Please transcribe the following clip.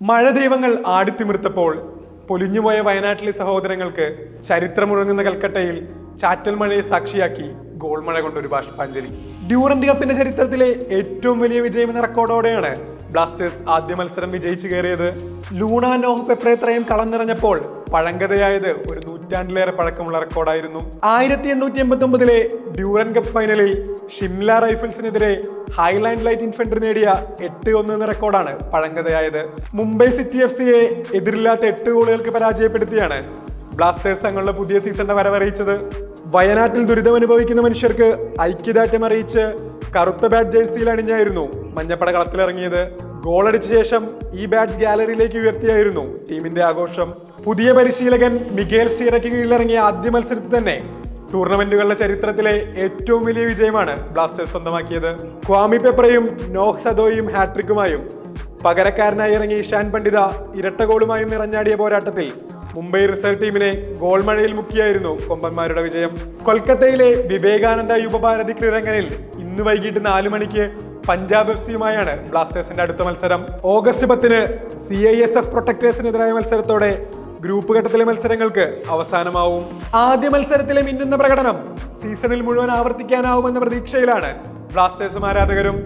മഴ ദൈവങ്ങൾ ആടിത്തിമിർത്തപ്പോൾ പൊലിഞ്ഞുപോയ വയനാട്ടിലെ സഹോദരങ്ങൾക്ക് ചരിത്രമുറങ്ങുന്ന കൽക്കട്ടയിൽ ചാറ്റൽ മഴയെ സാക്ഷിയാക്കി ഗോൾ മഴ കൊണ്ടൊരു ബാഷ്പാഞ്ജലി. ഡ്യൂറന്റ് കപ്പിന്റെ ചരിത്രത്തിലെ ഏറ്റവും വലിയ വിജയം എന്ന റെക്കോർഡോടെയാണ് ബ്ലാസ്റ്റേഴ്സ് ആദ്യ മത്സരം വിജയിച്ചു കയറിയത്. ലൂണ നോഹ് പെപ്രേത്രയും കളം നിറഞ്ഞപ്പോൾ പഴങ്കഥയായത് ഒരു നൂറ്റാണ്ടിലേറെ പഴക്കമുള്ള റെക്കോർഡായിരുന്നു. 1889 ഡ്യൂറൻ കപ്പ് ഫൈനലിൽ ഷിംല റൈഫിൾസിനെതിരെ ഹൈലാൻഡ് ലൈറ്റ് ഇൻഫൻട്രി നേടിയ 8-1 എന്ന റെക്കോർഡാണ് പഴങ്കഥയായത്. മുംബൈ സിറ്റി FC-യെ എതിരില്ലാത്ത 8 ഗോളുകൾക്ക് പരാജയപ്പെടുത്തിയാണ് ബ്ലാസ്റ്റേഴ്സ് തങ്ങളുടെ പുതിയ സീസണിന്റെ വരവറിയിച്ചത്. വയനാട്ടിൽ ദുരിതമനുഭവിക്കുന്ന മനുഷ്യർക്ക് ഐക്യദാർഢ്യം അറിയിച്ച് കറുത്ത ബാറ്റ് ജേഴ്സിയിൽ അണിഞ്ഞായിരുന്നു മഞ്ഞപ്പട കളത്തിലിറങ്ങിയത്. ഗോളടിച്ച ശേഷം ഈ ബാറ്റ് ഗാലറിയിലേക്ക് ഉയർത്തിയായിരുന്നു ടീമിന്റെ ആഘോഷം. പുതിയ പരിശീലകൻ മിഗേൽ സ്റ്റീറയ്ക്ക് കീഴിലിറങ്ങിയ ആദ്യ മത്സരത്തിൽ തന്നെ ടൂർണമെന്റുകളുടെ ചരിത്രത്തിലെ ഏറ്റവും വലിയ വിജയമാണ് ബ്ലാസ്റ്റേഴ്സ് സ്വന്തമാക്കിയത്. ക്വാമി പെപ്രയും നോഹ് സദോയും ഹാട്രിക്കുമായും പകരക്കാരനായി ഇറങ്ങിയ ഇഷാൻ പണ്ഡിത ഇരട്ട ഗോളുമായും നിറഞ്ഞാടിയ പോരാട്ടത്തിൽ മുംബൈ റിസർവ് ടീമിനെ ഗോൾ മഴയിൽ മുക്കിയായിരുന്നു കൊമ്പന്മാരുടെ വിജയം. കൊൽക്കത്തയിലെ വിവേകാനന്ദ യുവഭാരതി ക്രീഡാങ്കണിൽ ഇന്ന് വൈകിട്ട് 4 മണിക്ക് പഞ്ചാബ് FC-യുമായാണ് ബ്ലാസ്റ്റേഴ്സിന്റെ അടുത്ത മത്സരം. ഓഗസ്റ്റ് 10 CISF പ്രൊട്ടക്ടേഴ്സിനെതിരായ മത്സരത്തോടെ ഗ്രൂപ്പ് ഘട്ടത്തിലെ മത്സരങ്ങൾക്ക് അവസാനമാവും. ആദ്യ മത്സരത്തിലെ മിന്നുന്ന പ്രകടനം സീസണിൽ മുഴുവൻ ആവർത്തിക്കാനാവുമെന്ന പ്രതീക്ഷയിലാണ് ബ്ലാസ്റ്റേഴ്സും ആരാധകരും.